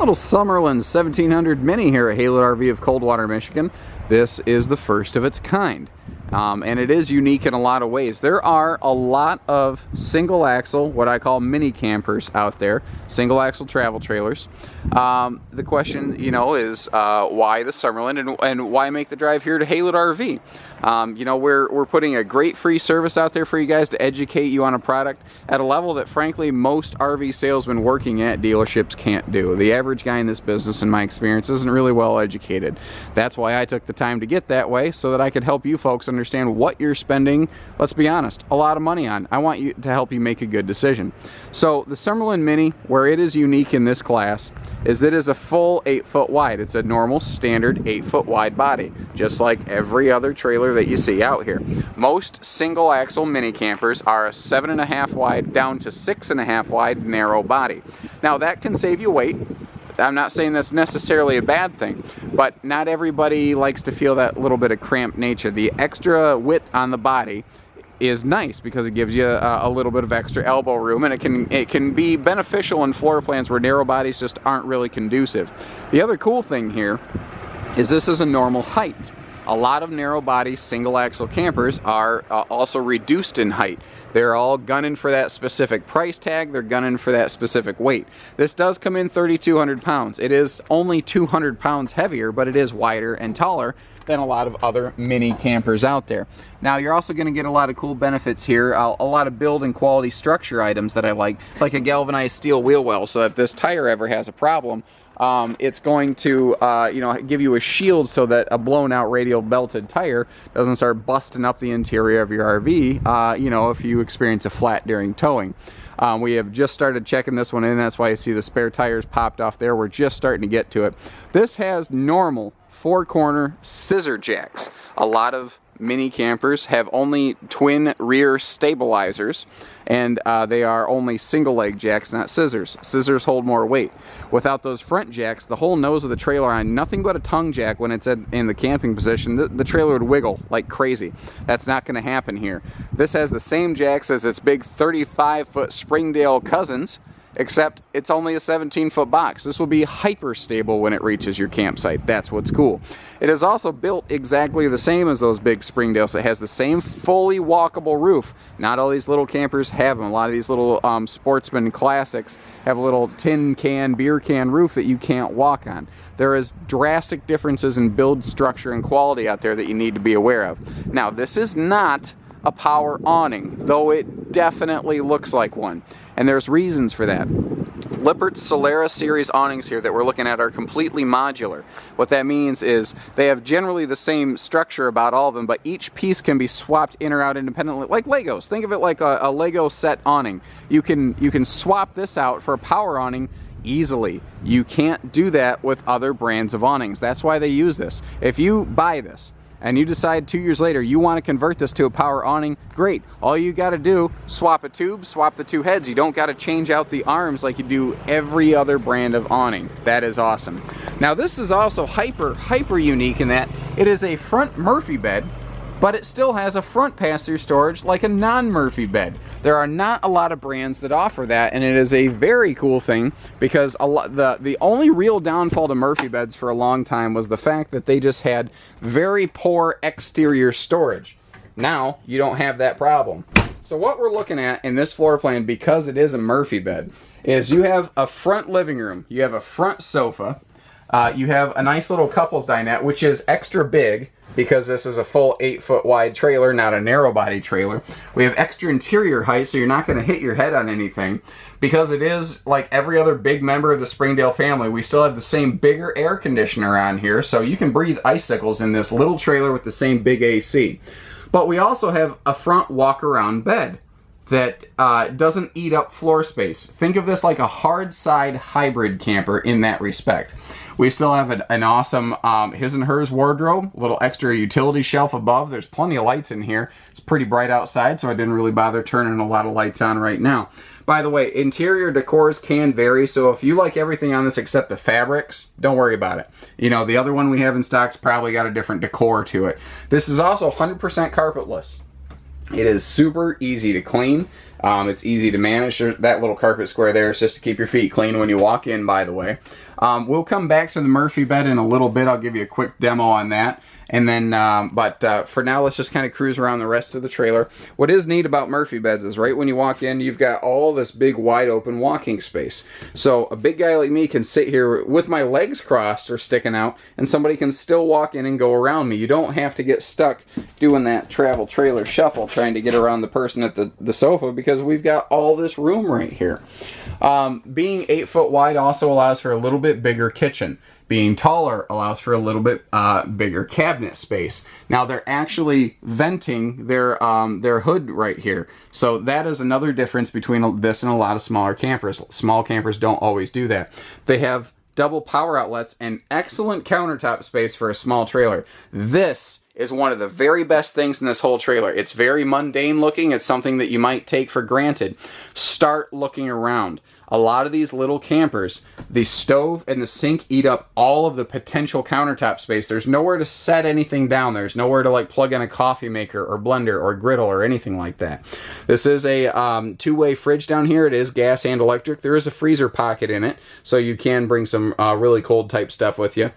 Little Summerland 1700 Mini here at Haylett RV of Coldwater, Michigan. This is the first of its kind. And it is unique in a lot of ways. There are a lot of single axle, what I call mini campers out there, single axle travel trailers. The question, is why the Summerland and why make the drive here to Haylett RV? We're putting a great free service out there for you guys to educate you on a product at a level that frankly most RV salesmen working at dealerships can't do. The average guy in this business, in my experience, isn't really well educated. That's why I took the time to get that way, so that I could help you folks understand what you're spending, let's be honest, a lot of money on. I want you to help you make a good decision. So the Summerland Mini, where it is unique in this class, is it is a full 8 foot wide. It's a normal standard 8 foot wide body, just like every other trailer that you see out here. Most single axle mini campers are a 7.5 wide down to 6.5 wide narrow body. Now that can save you weight. I'm not saying that's necessarily a bad thing, but not everybody likes to feel that little bit of cramped nature. The extra width on the body is nice because it gives you a little bit of extra elbow room, and it can be beneficial in floor plans where narrow bodies just aren't really conducive. The other cool thing here is this is a normal height. A lot of narrow body single axle campers are also reduced in height. They're all gunning for that specific price tag. They're gunning for that specific weight. This does come in 3,200 pounds. It is only 200 pounds heavier, but it is wider and taller than a lot of other mini campers out there. Now you're also going to get a lot of cool benefits here, a lot of build and quality structure items that I like a galvanized steel wheel well, so that if this tire ever has a problem, it's going to give you a shield so that a blown out radial belted tire doesn't start busting up the interior of your RV if you experience a flat during towing. We have just started checking this one in. That's why you see the spare tires popped off there. We're just starting to get to it. This has normal 4-corner scissor jacks. A lot of mini campers have only twin rear stabilizers, and they are only single leg jacks, not scissors. Scissors hold more weight. Without those front jacks, the whole nose of the trailer on nothing but a tongue jack when it's in the camping position, the trailer would wiggle like crazy. That's not going to happen here. This has the same jacks as its big 35-foot Springdale cousins, except it's only a 17-foot box. This will be hyper stable when it reaches your campsite. That's what's cool. It is also built exactly the same as those big Springdales. It has the same fully walkable roof. Not all these little campers have them. A lot of these little sportsman classics have a little tin can, beer can roof that you can't walk on. There is drastic differences in build structure and quality out there that you need to be aware of. Now, this is not a power awning, though it definitely looks like one. And there's reasons for that. Lippert's Solera series awnings here that we're looking at are completely modular. What that means is they have generally the same structure about all of them, but each piece can be swapped in or out independently, like Legos. Think of it like a Lego set awning. You can swap this out for a power awning easily. You can't do that with other brands of awnings. That's why they use this. If you buy this and you decide 2 years later you want to convert this to a power awning, great. All you got to do, swap a tube, swap the two heads. You don't got to change out the arms like you do every other brand of awning. That is awesome. Now this is also hyper unique in that it is a front Murphy bed, but it still has a front pass-through storage like a non-Murphy bed. There are not a lot of brands that offer that, and it is a very cool thing because the only real downfall to Murphy beds for a long time was the fact that they just had very poor exterior storage. Now, you don't have that problem. So what we're looking at in this floor plan, because it is a Murphy bed, is you have a front living room, you have a front sofa, you have a nice little couples dinette, which is extra big, because this is a full 8 foot wide trailer, not a narrow body trailer. We have extra interior height, so you're not going to hit your head on anything. Because it is like every other big member of the Springdale family, we still have the same bigger air conditioner on here, so you can breathe icicles in this little trailer with the same big AC. But we also have a front walk-around bed that doesn't eat up floor space. Think of this like a hard side hybrid camper in that respect. We still have an awesome his and hers wardrobe, a little extra utility shelf above. There's plenty of lights in here. It's pretty bright outside, so I didn't really bother turning a lot of lights on right now. By the way, interior decors can vary, so if you like everything on this except the fabrics, don't worry about it. The other one we have in stock's probably got a different decor to it. This is also 100% carpetless. It is super easy to clean. It's easy to manage. That little carpet square there is just to keep your feet clean when you walk in, by the way. We'll come back to the Murphy bed in a little bit. I'll give you a quick demo on that. And then, for now, let's just kind of cruise around the rest of the trailer. What is neat about Murphy beds is right when you walk in, you've got all this big, wide open walking space. So a big guy like me can sit here with my legs crossed or sticking out, and somebody can still walk in and go around me. You don't have to get stuck doing that travel trailer shuffle trying to get around the person at the sofa, because we've got all this room right here. Being 8 foot wide also allows for a little bit bigger kitchen. Being taller allows for a little bit bigger cabinet space. Now they're actually venting their hood right here. So that is another difference between this and a lot of smaller campers. Small campers don't always do that. They have double power outlets and excellent countertop space for a small trailer. This is one of the very best things in this whole trailer. It's very mundane looking. It's something that you might take for granted. Start looking around. A lot of these little campers, the stove and the sink eat up all of the potential countertop space. There's nowhere to set anything down. There's nowhere to like plug in a coffee maker or blender or griddle or anything like that. This is a two-way fridge down here. It is gas and electric. There is a freezer pocket in it, so you can bring some really cold type stuff with you.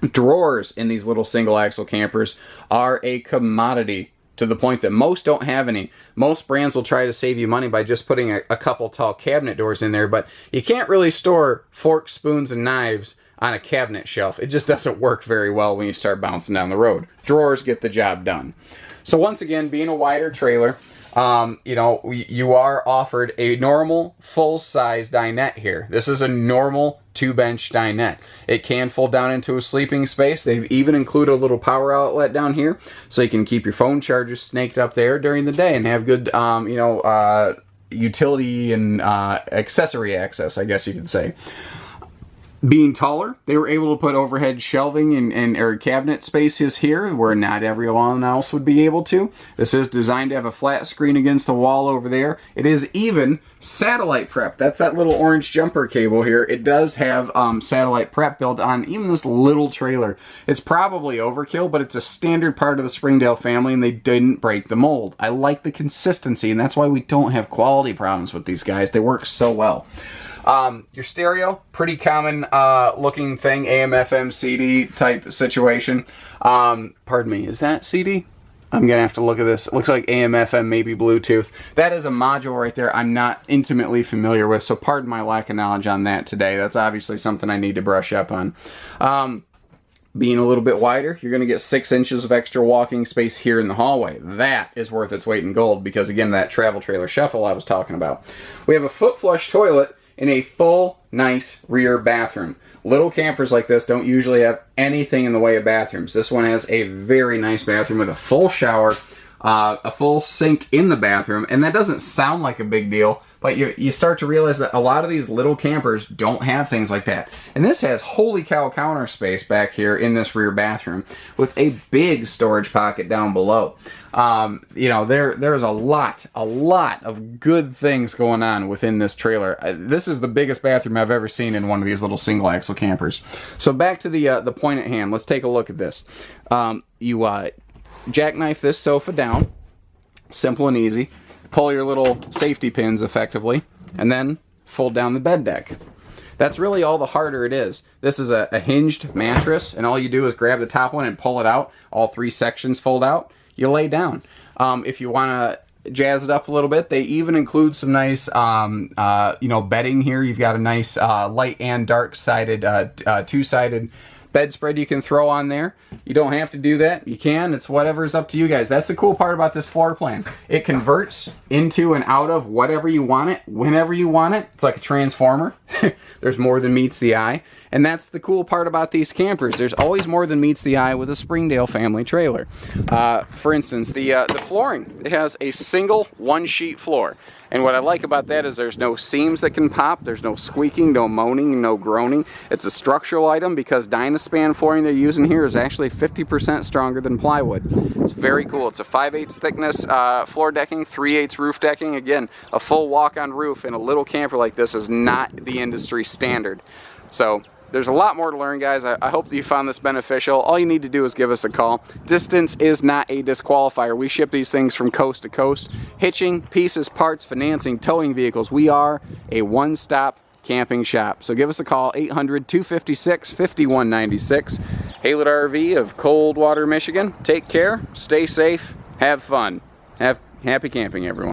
Drawers in these little single axle campers are a commodity, to the point that most don't have any. Most brands will try to save you money by just putting a couple tall cabinet doors in there, but you can't really store forks, spoons, and knives on a cabinet shelf. It just doesn't work very well when you start bouncing down the road. Drawers get the job done. So once again, being a wider trailer, you are offered a normal full-size dinette here. This is a normal 2-bench dinette. It can fold down into a sleeping space. They've even included a little power outlet down here, so you can keep your phone chargers snaked up there during the day and have good, utility and accessory access, I guess you could say. Being taller, they were able to put overhead shelving and cabinet spaces here where not everyone else would be able to. This is designed to have a flat screen against the wall over there. It is even satellite prep. That's that little orange jumper cable here. It does have satellite prep built on even this little trailer. It's probably overkill, but it's a standard part of the Springdale family, and they didn't break the mold. I like the consistency, and that's why we don't have quality problems with these guys. They work so well. Your stereo, pretty common looking thing, AM, FM, CD type situation. Pardon me, is that CD? I'm going to have to look at this. It looks like AM, FM, maybe Bluetooth. That is a module right there I'm not intimately familiar with, so pardon my lack of knowledge on that today. That's obviously something I need to brush up on. Being a little bit wider, you're going to get 6 inches of extra walking space here in the hallway. That is worth its weight in gold because, again, that travel trailer shuffle I was talking about. We have a foot flush toilet in a full, nice rear bathroom. Little campers like this don't usually have anything in the way of bathrooms. This one has a very nice bathroom with a full shower, a full sink in the bathroom, and that doesn't sound like a big deal, but you start to realize that a lot of these little campers don't have things like that. And this has holy cow counter space back here in this rear bathroom with a big storage pocket down below. There's a lot of good things going on within this trailer. This is the biggest bathroom I've ever seen in one of these little single axle campers. So back to the point at hand. Let's take a look at this. You jackknife this sofa down, simple and easy. Pull your little safety pins effectively, and then fold down the bed deck. That's really all the harder it is. This is a hinged mattress, and all you do is grab the top one and pull it out. All 3 sections fold out. You lay down. If you want to jazz it up a little bit, they even include some nice, bedding here. You've got a nice light and dark-sided, 2-sided bedspread you can throw on there. You don't have to do that. You can. It's whatever's up to you guys. That's the cool part about this floor plan. It converts into and out of whatever you want it, whenever you want it. It's like a transformer. There's more than meets the eye. And that's the cool part about these campers. There's always more than meets the eye with a Springdale family trailer. For instance, the flooring. It has a single 1-sheet floor. And what I like about that is there's no seams that can pop, there's no squeaking, no moaning, no groaning. It's a structural item because Dynaspan flooring they're using here is actually 50% stronger than plywood. It's very cool. It's a 5/8 thickness floor decking, 3/8 roof decking. Again, a full walk-on roof in a little camper like this is not the industry standard. So there's a lot more to learn, guys. I hope that you found this beneficial. All you need to do is give us a call. Distance is not a disqualifier. We ship these things from coast to coast. Hitching, pieces, parts, financing, towing vehicles. We are a one-stop camping shop. So give us a call, 800-256-5196. Haylett RV of Coldwater, Michigan. Take care, stay safe, have fun. Have happy camping, everyone.